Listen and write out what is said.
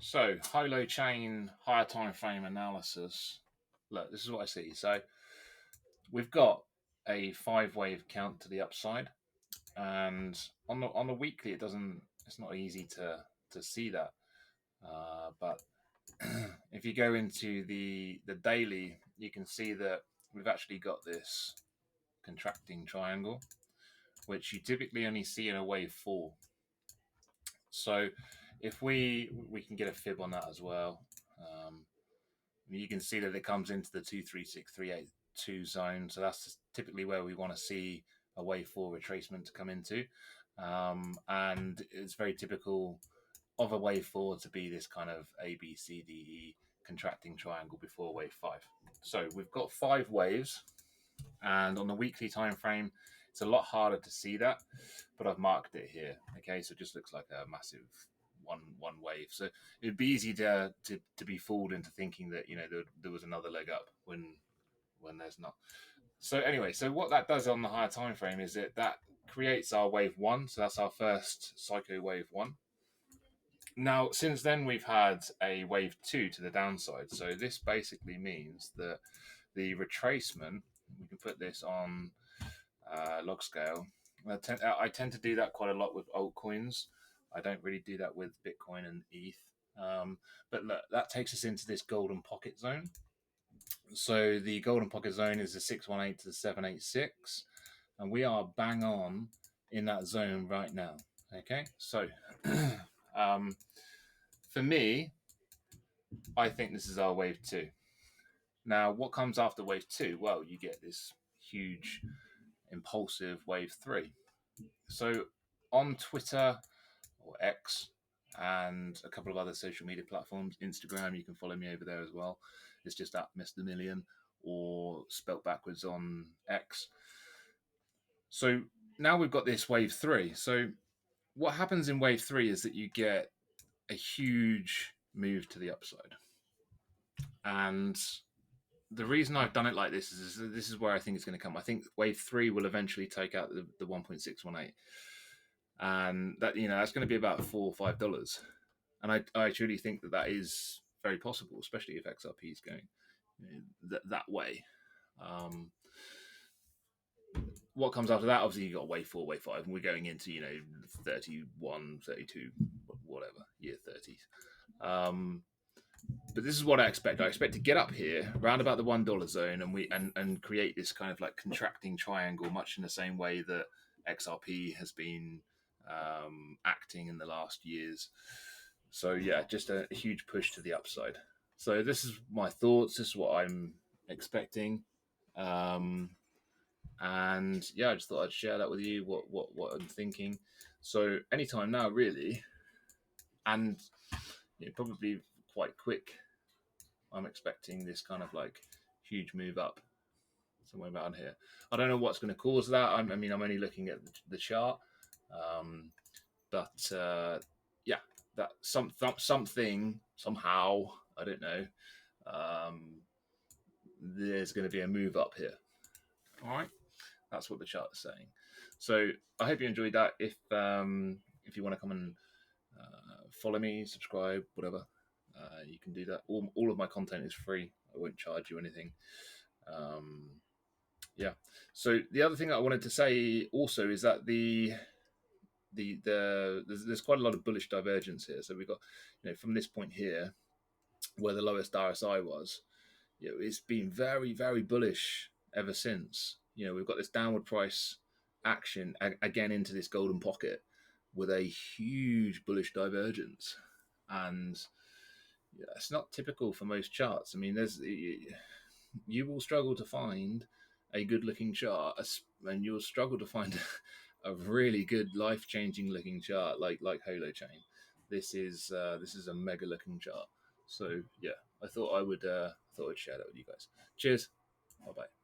So, Holochain higher time frame analysis. Look, this is what I see. So, we've got a 5 wave count to the upside, and on the weekly, it doesn't. It's not easy to see that. But if you go into the daily, you can see that we've actually got this contracting triangle, which you typically only see in a wave 4. So, if we can get a fib on that as well. You can see that it comes into the 236,382 zone. So that's typically where we want to see a wave 4 retracement to come into. And it's very typical of a wave 4 to be this kind of A, B, C, D, E contracting triangle before wave 5. So we've got 5 waves, and on the weekly time frame, it's a lot harder to see that, but I've marked it here. Okay, so it just looks like a massive one wave. So it'd be easy to be fooled into thinking that there was another leg up when there's not. So anyway, so what that does on the higher time frame is that creates our wave 1. So that's our first psycho wave 1. Now, since then, we've had a wave 2 to the downside. So this basically means that the retracement, we can put this on log scale. I tend to do that quite a lot with altcoins. I don't really do that with Bitcoin and ETH. But look, that takes us into this golden pocket zone. So the golden pocket zone is the 618 to the 786, and we are bang on in that zone right now. Okay, so for me, I think this is our wave 2. Now, what comes after wave 2? Well, you get this huge impulsive wave 3. So on Twitter or X and a couple of other social media platforms, Instagram, you can follow me over there as well. It's just at Mr. Million, or spelt backwards on X. So now we've got this wave 3. So what happens in wave 3 is that you get a huge move to the upside. And the reason I've done it like this is this is where I think it's going to come. I think wave 3 will eventually take out the 1.618, and that's going to be about $4 or $5. And I truly think that is very possible, especially if XRP is going that way. What comes after that? Obviously, you got wave 4, wave 5, and we're going into 31, 32, whatever, year 30s. But this is what I expect. I expect to get up here around about the $1 zone, and create this kind of like contracting triangle, much in the same way that XRP has been acting in the last years. So yeah, just a huge push to the upside. So this is my thoughts. This is what I'm expecting. And yeah, I just thought I'd share that with you, what I'm thinking. So anytime now, really, and probably quite quick. I'm expecting this kind of like huge move up somewhere around here. I don't know what's going to cause that. I'm only looking at the chart, but yeah, that something somehow, I don't know. There's going to be a move up here. All right, that's what the chart is saying. So I hope you enjoyed that. If you want to come and follow me, subscribe, whatever, you can do that. All of my content is free. I won't charge you anything. Yeah. So the other thing that I wanted to say also is that there's quite a lot of bullish divergence here. So we've got from this point here where the lowest RSI was, it's been very, very bullish ever since. We've got this downward price action again into this golden pocket with a huge bullish divergence, and it's not typical for most charts. I mean, you will struggle to find a good looking chart, and you'll struggle to find a really good life changing looking chart like Holochain. This is a mega looking chart. So yeah, I thought I'd share that with you guys. Cheers. Bye bye.